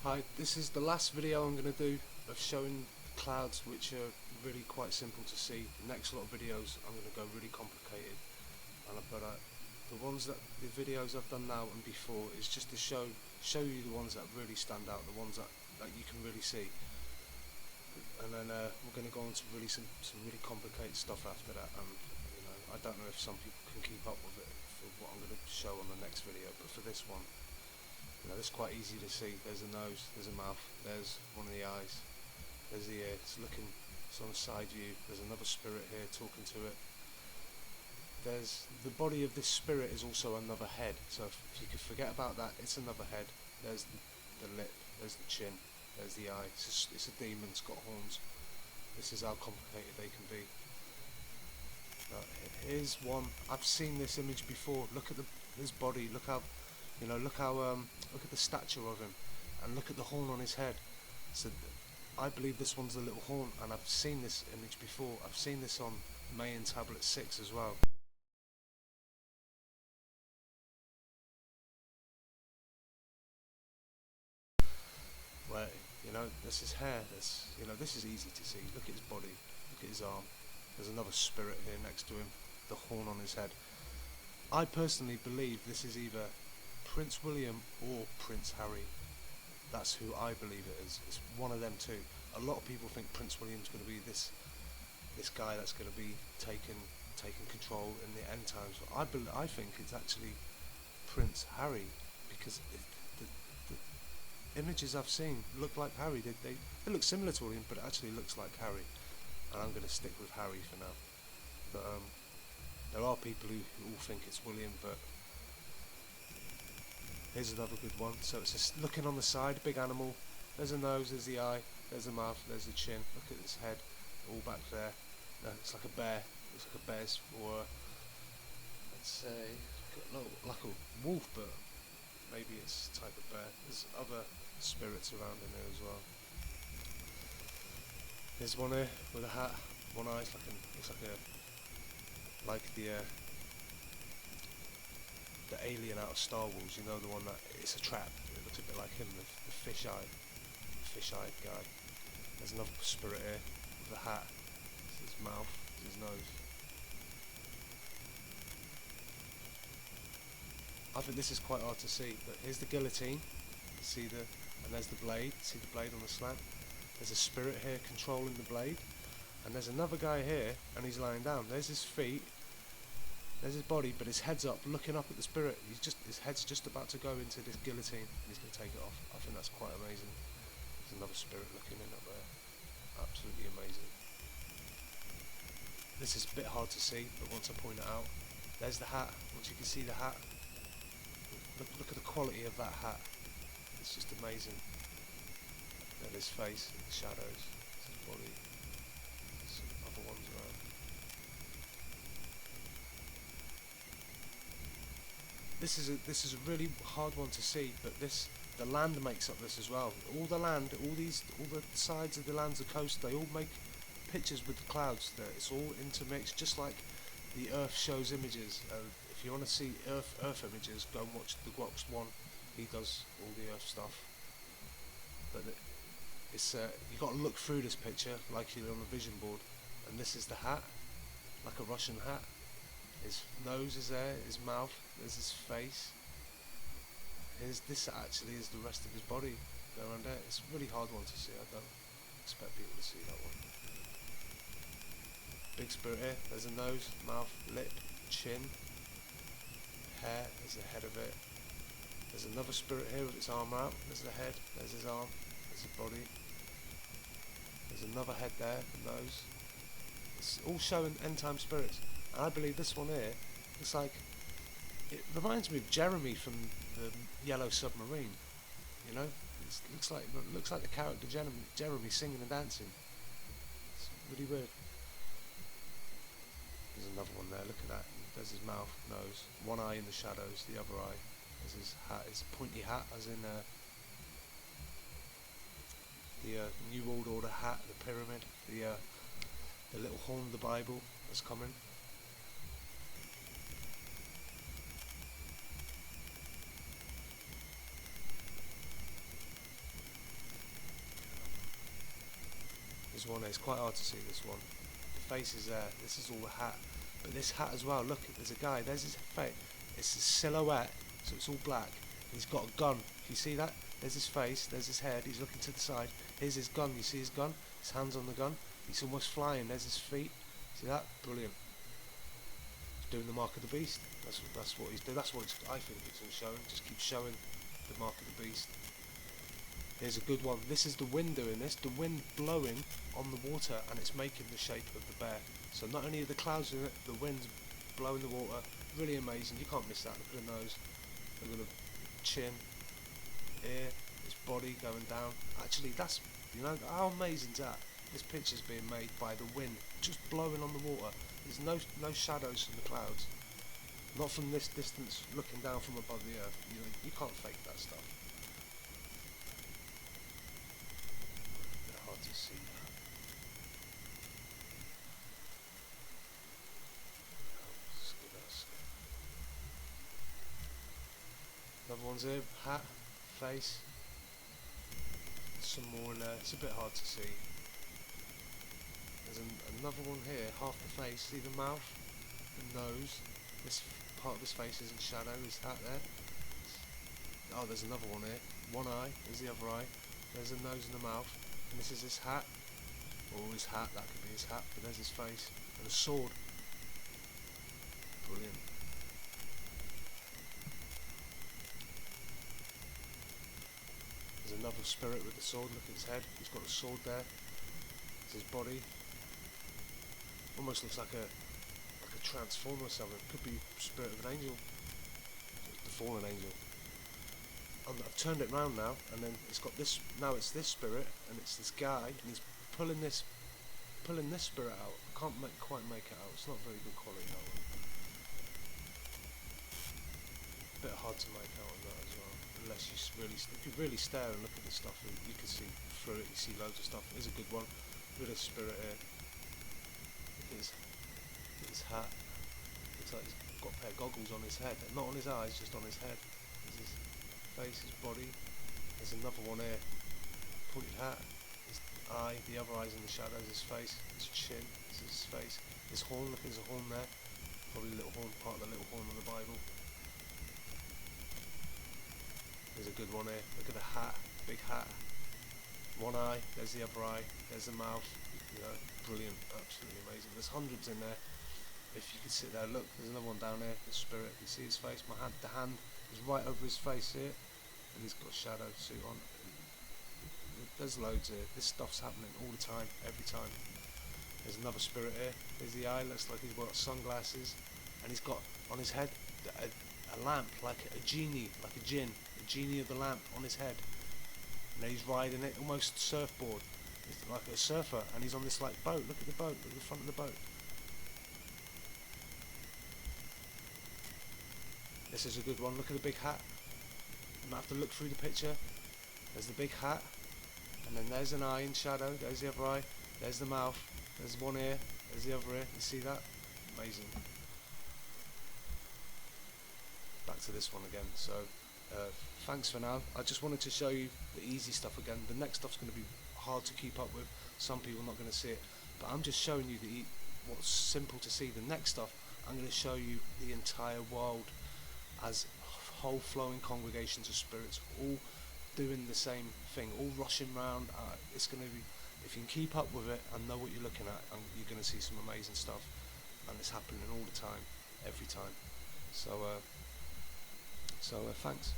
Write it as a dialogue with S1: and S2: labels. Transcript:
S1: Hi, this is the last video I'm going to do of showing clouds, which are really quite simple to see. The next lot of videos I'm going to go really complicated, but the videos I've done now and before is just to show you the ones that really stand out, the ones that you can really see, and then we're going to go on to really some really complicated stuff after that. And I don't know if some people can keep up with it for what I'm going to show on the next video, but for this one, it's quite easy to see. There's a nose, there's a mouth, there's one of the eyes, there's the ear. It's on a side view. There's another spirit here talking to it. There's the body of this spirit is also another head. So if you could forget about that, it's another head. There's the lip, there's the chin, there's the eye. It's a demon. It's got horns. This is how complicated they can be. Here's one. I've seen this image before. Look at his body. Look at the stature of him, and look at the horn on his head. So I believe this one's the little horn, and I've seen this image before. I've seen this on Mayan Tablet 6 as well. Where this is hair. This is easy to see. Look at his body. Look at his arm. There's another spirit here next to him. The horn on his head. I personally believe this is either Prince William or Prince Harry. That's who I believe it is. It's one of them two. A lot of people think Prince William's going to be this guy that's going to be taking control in the end times. I think it's actually Prince Harry, because the images I've seen look like Harry. They look similar to William, but it actually looks like Harry. And I'm going to stick with Harry for now. But there are people who all think it's William, but here's another good one. So it's just looking on the side, big animal. There's a nose, there's the eye, there's the mouth, there's the chin. Look at his head, all back there. It's like a bear. Looks like a bear's, or let's say like a wolf, but maybe it's a type of bear. There's other spirits around in there as well. There's one here with a hat, one eye. Looks like the alien out of Star Wars, the one that it's a trap. It looks a bit like him, the fish-eyed guy. There's another spirit here with a hat. It's his mouth, it's his nose. I think this is quite hard to see, but here's the guillotine. And there's the blade. See the blade on the slant? There's a spirit here controlling the blade, and there's another guy here, and he's lying down. There's his feet. There's his body, but his head's up, looking up at the spirit. His head's just about to go into this guillotine, and he's going to take it off. I think that's quite amazing. There's another spirit looking in up there. Absolutely amazing. This is a bit hard to see, but once I point it out, there's the hat. Once you can see the hat, look at the quality of that hat. It's just amazing. There's his face, the shadows, his body. There's some other ones around. This is a really hard one to see, but the land makes up this as well. All the sides of the land, the coast, they all make pictures with the clouds. It's all intermixed, just like the Earth shows images. If you want to see Earth images, go and watch the Guox one. He does all the Earth stuff. But you got to look through this picture like you're on a vision board. And this is the hat, like a Russian hat. His nose is there, his mouth, there's his face. This actually is the rest of his body there and there. It's a really hard one to see. I don't expect people to see that one. Big spirit here. There's a nose, mouth, lip, chin, hair. There's the head of it. There's another spirit here with its arm out. There's the head. There's his arm. There's his body. There's another head there. The nose. It's all showing end time spirits. And I believe this one here, it reminds me of Jeremy from the Yellow Submarine. It looks like the character Jeremy singing and dancing. It's really weird. There's another one there. Look at that. There's his mouth, nose, one eye in the shadows, the other eye. There's his hat, his pointy hat, as in the New World Order hat, the pyramid, the little horn of the Bible that's coming. There's one there, it's quite hard to see this one. The face is there, this is all the hat. But this hat as well, look, there's a guy, there's his face. It's a silhouette, so it's all black. He's got a gun, you see that? There's his face, there's his head, he's looking to the side. Here's his gun, you see his gun? His hands on the gun. He's almost flying, there's his feet. See that? Brilliant. He's doing the mark of the beast. That's what he's doing. That's what I think it's all showing. Just keep showing the mark of the beast. Here's a good one. This is the wind doing this. The wind blowing on the water and it's making the shape of the bear. So not only are the clouds in it, the wind's blowing the water. Really amazing. You can't miss that. Look at the nose. Look at the chin, ear, his body going down. Actually, that's, you know, how amazing is that? This picture's being made by the wind just blowing on the water. There's no shadows from the clouds. Not from this distance, looking down from above the earth. You can't fake that stuff. A bit hard to see that. Another one's here, hat, face. Some more in there. It's a bit hard to see. There's another one here, half the face. See the mouth, the nose. This part of his face is in shadow. His hat there. Oh, there's another one here. One eye. There's the other eye. There's the nose and the mouth. And this is his hat. Or his hat. That could be his hat. But there's his face and a sword. Brilliant. There's another spirit with the sword. Look at his head. He's got a sword there. There's his body. Almost looks like a transformer or something. Could be spirit of an angel. The fallen angel. I've turned it round now, and then it's got this. Now it's this spirit, and it's this guy, and he's pulling this spirit out. I can't quite make it out. It's not very good quality, that one. A bit hard to make out on that as well. Unless you if you really stare and look at the stuff, you can see through it. You see loads of stuff. Here's a good one. Look at this spirit here. Look at his hat. Looks like he's got a pair of goggles on his head. Not on his eyes, just on his head. There's his face, his body. There's another one here. Pointed hat. His eye, the other eye's in the shadows. His face, his chin. This is his face. His horn, look, there's a horn there. Probably a little horn, part of the little horn of the Bible. There's a good one here. Look at the hat, big hat. One eye, there's the other eye, there's the mouth. You know, brilliant, absolutely amazing. There's hundreds in there. If you could sit there, look, there's another one down there, the spirit. You see his face? The hand is right over his face here, and he's got a shadow suit on. There's loads here. This stuff's happening all the time, every time. There's another spirit here. There's the eye, looks like he's got sunglasses, and he's got on his head a lamp, like a genie, like a jinn, a genie of the lamp on his head. And he's riding it, almost surfboard. It's like a surfer, and he's on this like boat. Look at the boat, look at the front of the boat. This is a good one. Look at the big hat. You might have to look through the picture. There's the big hat, and then there's an eye in shadow. There's the other eye. There's the mouth. There's one ear. There's the other ear. You see that? Amazing. Back to this one again. So, thanks for now. I just wanted to show you the easy stuff again. The next stuff's going to be hard to keep up with. Some people are not going to see it, but I'm just showing you what's simple to see. The next stuff, I'm going to show you the entire world as whole flowing congregations of spirits, all doing the same thing, all rushing round. It's going to be, if you can keep up with it and know what you're looking at, you're going to see some amazing stuff, and it's happening all the time, every time. So thanks.